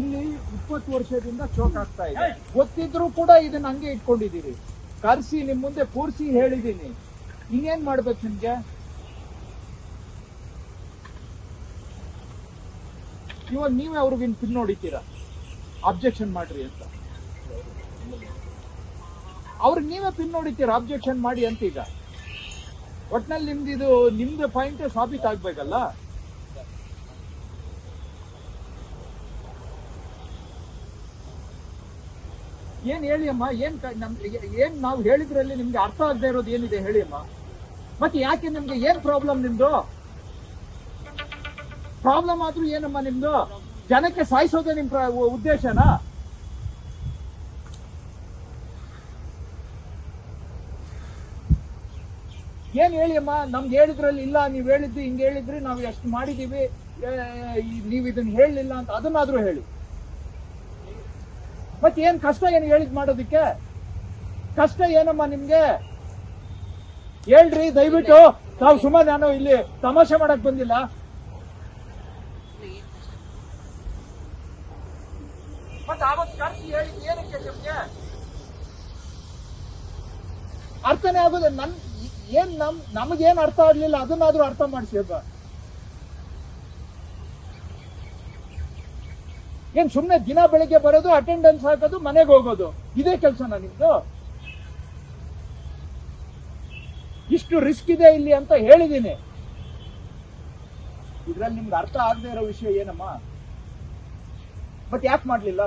ಇಲ್ಲಿ 20 ವರ್ಷದಿಂದ ಚೋಕ್ ಆಗ್ತಾ ಇದೆ. ಗೊತ್ತಿದ್ರು ಕೂಡ ಇದನ್ನ ಹಂಗೆ ಇಟ್ಕೊಂಡಿದ್ದೀರಿ. ಕರ್ಸಿ ನಿಮ್ ಮುಂದೆ ಕೂರ್ಸಿ ಹೇಳಿದೀನಿ, ಇನ್ನೇನ್ ಮಾಡ್ಬೇಕು ನಿಮ್ಗೆ? ಇವಾಗ ನೀವೇ ಅವ್ರಿಗಿನ್ ಪಿನ್ ನೋಡಿತೀರಾ, ಅಬ್ಜೆಕ್ಷನ್ ಮಾಡ್ರಿ ಅಂತ. ಅವ್ರಿಗೆ ನೀವೇ ಪಿನ್ ನೋಡಿತೀರಾ ಅಬ್ಜೆಕ್ಷನ್ ಮಾಡಿ ಅಂತ. ಈಗ ಒಟ್ನಲ್ಲಿ ನಿಮ್ದು ಪಾಯಿಂಟ್ ಸಾಬೀತಾಗ್ಬೇಕಲ್ಲ. ಏನ್ ಹೇಳಿ ಅಮ್ಮ, ಏನ್ ನಾವು ಹೇಳಿದ್ರಲ್ಲಿ ನಿಮ್ಗೆ ಅರ್ಥ ಆಗದೆ ಇರೋದು ಏನಿದೆ ಹೇಳಿ ಅಮ್ಮ. ಮತ್ತೆ ಯಾಕೆ ನಿಮ್ಗೆ ಏನ್ ಪ್ರಾಬ್ಲಮ್? ನಿಮ್ದು ಪ್ರಾಬ್ಲಮ್ ಆದ್ರೂ ಏನಮ್ಮ ನಿಮ್ದು? ಜನಕ್ಕೆ ಸಾಯಿಸೋದೇ ನಿಮ್ ಉದ್ದೇಶನಾ? ಏನ್ ಹೇಳಿ ಅಮ್ಮ. ನಮ್ಗೆ ಹೇಳಿದ್ರಲ್ಲಿ ಇಲ್ಲ, ನೀವ್ ಹೇಳಿದ್ದು ಹಿಂಗ್ ಹೇಳಿದ್ರಿ, ನಾವ್ ಎಷ್ಟು ಮಾಡಿದೀವಿ, ನೀವ್ ಇದನ್ನ ಹೇಳಲಿಲ್ಲ ಅಂತ ಅದನ್ನಾದ್ರೂ ಹೇಳಿ. ಮತ್ತೆ ಏನ್ ಕಷ್ಟ ಏನು ಹೇಳಿದ್ ಮಾಡೋದಿಕ್ಕೆ? ಕಷ್ಟ ಏನಮ್ಮ ನಿಮ್ಗೆ? ಹೇಳ್ರಿ ದಯವಿಟ್ಟು. ನಾವು ಸುಮ್ಮನೆ ನಾನು ಇಲ್ಲಿ ತಮಾಷೆ ಮಾಡಕ್ ಬಂದಿಲ್ಲ. ಮತ್ತೆ ಅವತ್ತು ಕರ್ಸಿ ಹೇಳಿದ್ ಏನಕ್ಕೆ ನಿಮ್ಗೆ ಅರ್ಥನೇ ಆಗೋದು? ನಮಗೇನ್ ಅರ್ಥ ಆಗ್ಲಿಲ್ಲ ಅದನ್ನಾದ್ರೂ ಅರ್ಥ ಮಾಡಿಸಿ ಅಬ್ಬ. ಏನ್ ಸುಮ್ನೆ ದಿನ ಬೆಳಿಗ್ಗೆ ಬರೋದು, ಅಟೆಂಡೆನ್ಸ್ ಹಾಕೋದು, ಮನೆಗೆ ಹೋಗೋದು, ಇದೇ ಕೆಲ್ಸನ ನಿಮ್ದು? ಇಷ್ಟು ರಿಸ್ಕ್ ಇದೆ ಇಲ್ಲಿ ಅಂತ ಹೇಳಿದೀನಿ. ಇದ್ರಲ್ಲಿ ನಿಮ್ಗೆ ಅರ್ಥ ಆಗದೆ ಇರೋ ವಿಷಯ ಏನಮ್ಮ? ಮತ್ತೆ ಯಾಕೆ ಮಾಡ್ಲಿಲ್ಲ?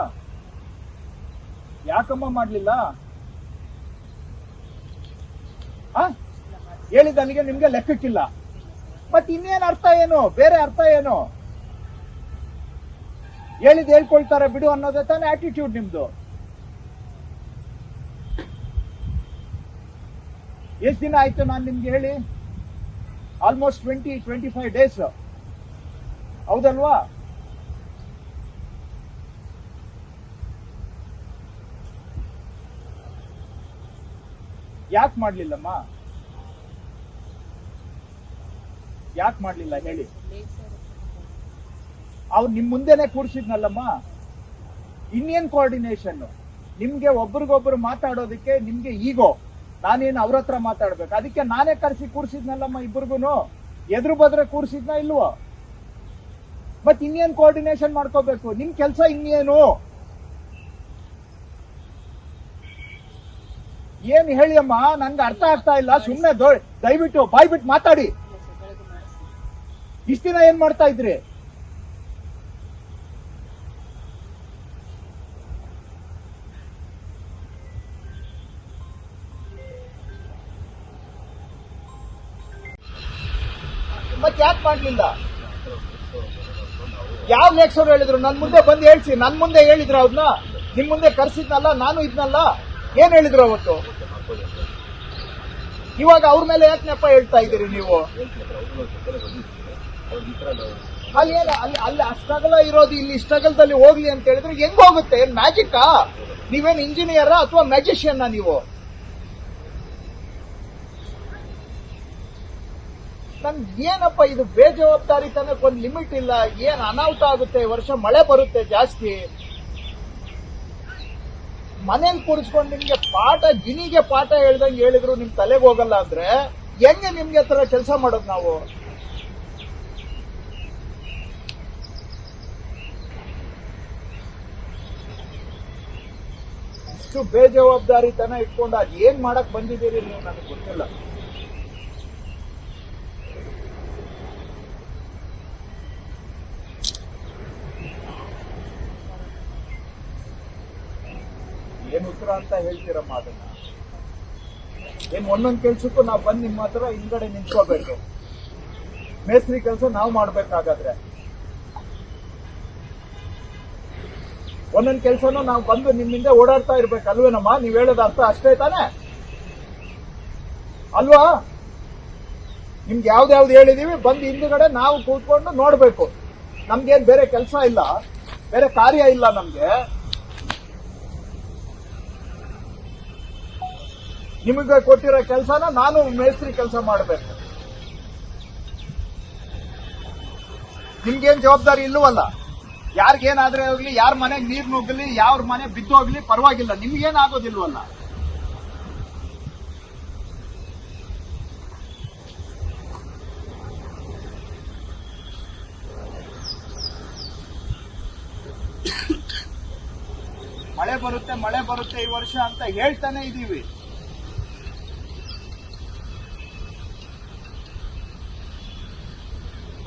ಯಾಕಮ್ಮ ಮಾಡ್ಲಿಲ್ಲ? ಹೇಳಿದ ಅಲ್ಲಿಗೆ ನಿಮ್ಗೆ ಲೆಕ್ಕಕ್ಕಿಲ್ಲ. ಮತ್ತೆ ಇನ್ನೇನ್ ಅರ್ಥ ಏನು? ಬೇರೆ ಅರ್ಥ ಏನು? ಹೇಳಿದ್ ಹೇಳ್ಕೊಳ್ತಾರೆ ಬಿಡು ಅನ್ನೋದೇ ತಾನೇ ಆಟಿಟ್ಯೂಡ್ ನಿಮ್ದು. ಎಷ್ಟು ದಿನ ಆಯ್ತು ನಾನು ನಿಮ್ಗೆ ಹೇಳಿ? ಆಲ್ಮೋಸ್ಟ್ 20-25 ಡೇಸ್, ಹೌದಲ್ವಾ? ಯಾಕೆ ಮಾಡ್ಲಿಲ್ಲಮ್ಮ? ಯಾಕೆ ಮಾಡ್ಲಿಲ್ಲ ಹೇಳಿ? ಅವ್ರು ನಿಮ್ ಮುಂದೆನೆ ಕೂರ್ಸಿದ್ನಲ್ಲಮ್ಮ. ಇನ್ನೇನ್ ಕೋಆರ್ಡಿನೇಷನ್ ನಿಮ್ಗೆ? ಒಬ್ರಿಗೊಬ್ರು ಮಾತಾಡೋದಕ್ಕೆ ನಿಮ್ಗೆ ಈಗೋ, ನಾನೇನು ಅವ್ರ ಹತ್ರ ಮಾತಾಡ್ಬೇಕು, ಅದಕ್ಕೆ ನಾನೇ ಕರೆಸಿ ಕೂರ್ಸಿದ್ನಲ್ಲಮ್ಮ. ಇಬ್ಬರಿಗೂ ಎದುರು ಬದ್ರೆ ಕೂರ್ಸಿದ್ನ ಇಲ್ವೋ? ಮತ್ ಇನ್ನೇನ್ ಕೋಆರ್ಡಿನೇಷನ್ ಮಾಡ್ಕೋಬೇಕು? ನಿಮ್ ಕೆಲ್ಸ ಇನ್ನೇನು? ಏನ್ ಹೇಳಿ ಅಮ್ಮ, ನನ್ಗೆ ಅರ್ಥ ಆಗ್ತಾ ಇಲ್ಲ. ಸುಮ್ನೆ ದಯವಿಟ್ಟು ಬಾಯ್ಬಿಟ್ಟು ಮಾತಾಡಿ. ಇಷ್ಟ ದಿನ ಏನ್ ಮಾಡ್ತಾ ಇದ್ರಿ? ಮತ್ತೆ ಯಾಕೆ ಮಾಡ್ಲಿಲ್ಲ? ಯಾವ ಲೇಖಸರು ಹೇಳಿದ್ರು? ನನ್ ಮುಂದೆ ಬಂದು ಹೇಳ್ಸಿ. ನನ್ ಮುಂದೆ ಹೇಳಿದ್ರು ಅವ್ರನ್ನ? ನಿಮ್ ಮುಂದೆ ಕರ್ಸಿದ್ನಲ್ಲ, ನಾನು ಇದ್ನಲ್ಲ. ಏನ್ ಹೇಳಿದ್ರು ಅವತ್ತು? ಇವಾಗ ಅವ್ರ ಮೇಲೆ ಯಾಕೆ ನೆಪ ಹೇಳ್ತಾ ಇದ್ದೀರಿ ನೀವು? ಅಲ್ಲಿ ಅಷ್ಟಗಲ ಇರೋದು, ಇಲ್ಲಿ ಇಷ್ಟಗಲದಲ್ಲಿ ಹೋಗ್ಲಿ ಅಂತ ಹೇಳಿದ್ರೆ ಹೆಂಗ್ ಹೋಗುತ್ತೆ? ಏನ್ ಮ್ಯಾಜಿಕ್ಕಾ? ನೀವೇನ್ ಇಂಜಿನಿಯರ್ ಅಥವಾ ಮ್ಯಾಜಿಷಿಯನ್ ನೀವು? ನನ್ಗೆ ಏನಪ್ಪ ಇದು ಬೇಜವಾಬ್ದಾರಿತನಕ್ಕೆ ಒಂದು ಲಿಮಿಟ್ ಇಲ್ಲ. ಏನ್ ಅನಾಹುತ ಆಗುತ್ತೆ, ವರ್ಷ ಮಳೆ ಬರುತ್ತೆ ಜಾಸ್ತಿ. ಮನೇಲಿ ಕೂರಿಸ್ಕೊಂಡು ನಿಮ್ಗೆ ಪಾಠ, ಗಿನಿಗೆ ಪಾಠ ಹೇಳ್ದಂಗೆ ಹೇಳಿದ್ರು ನಿಮ್ ತಲೆಗೆ ಹೋಗಲ್ಲ ಅಂದ್ರೆ ಹೆಂಗೆ ನಿಮ್ಗೆ ಹತ್ರ ಕೆಲಸ ಮಾಡೋದು ನಾವು? ಇಷ್ಟು ಬೇಜವಾಬ್ದಾರಿತನ ಇಟ್ಕೊಂಡು ಅದ್ ಏನ್ ಮಾಡಕ್ ಬಂದಿದ್ದೀರಿ ನೀವು ನನಗೆ ಗೊತ್ತಿಲ್ಲ. ಏನ್ ಉತ್ತರ ಅಂತ ಹೇಳ್ತೀರಮ್ಮ ಅದನ್ನ? ಏನ್ ಒಂದೊಂದ್ ಕೆಲ್ಸಕ್ಕೂ ನಾವು ಬಂದು ನಿಮ್ಮ ಹತ್ರ ಹಿಂದ್ಗಡೆ ನಿಂತ್ಕೋಬೇಕು? ಮೇಸ್ತ್ರಿ ಕೆಲಸ ನಾವು ಮಾಡ್ಬೇಕಾಗಾದ್ರೆ ಒಂದೊಂದ್ ಕೆಲ್ಸನೂ ನಾವು ಬಂದು ನಿಮ್ಮಿಂದ ಓಡಾಡ್ತಾ ಇರ್ಬೇಕಲ್ವೇನಮ್ಮ? ನೀವ್ ಹೇಳೋದ ಅರ್ಥ ಅಷ್ಟೇ ತಾನೆ ಅಲ್ವಾ? ನಿಮ್ಗೆ ಯಾವ್ದು ಹೇಳಿದೀವಿ ಬಂದು ಹಿಂದ್ಗಡೆ ನಾವು ಕೂತ್ಕೊಂಡು ನೋಡ್ಬೇಕು. ನಮ್ಗೇನ್ ಬೇರೆ ಕೆಲಸ ಇಲ್ಲ, ಬೇರೆ ಕಾರ್ಯ ಇಲ್ಲ ನಮ್ಗೆ. ನಿಮಗೆ ಕೊಟ್ಟಿರೋ ಕೆಲಸನ ನಾನು ಮೇಸ್ತ್ರಿ ಕೆಲಸ ಮಾಡಬೇಕು. ನಿಮ್ಗೇನ್ ಜವಾಬ್ದಾರಿ ಇಲ್ಲವಲ್ಲ? ಯಾರಿಗೇನಾದ್ರೆ ಹೋಗ್ಲಿ, ಯಾರ ಮನೆಗೆ ನೀರ್ ನುಗ್ಗಲಿ, ಯಾರ ಮನೆ ಬಿದ್ದು ಹೋಗ್ಲಿ ಪರವಾಗಿಲ್ಲ, ನಿಮ್ಗೇನಾಗೋದಿಲ್ವಲ್ಲ. ಮಳೆ ಬರುತ್ತೆ ಈ ವರ್ಷ ಅಂತ ಹೇಳ್ತಾನೆ ಇದೀವಿ.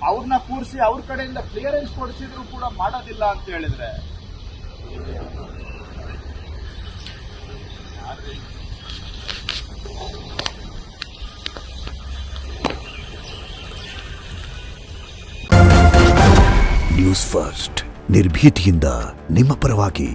ಅವ್ರನ್ನ ಕೂರಿಸಿ ಅವ್ರ ಕಡೆಯಿಂದ ಕ್ಲಿಯರೆನ್ಸ್ ಕೊಡಿಸಿದ್ರು ಕೂಡ ಮಾಡೋದಿಲ್ಲ ಅಂತ ಹೇಳಿದ್ರೆ ನ್ಯೂಸ್ ಫಸ್ಟ್ ನಿರ್ಭೀತಿಯಿಂದ ನಿಮ್ಮ ಪರವಾಗಿ.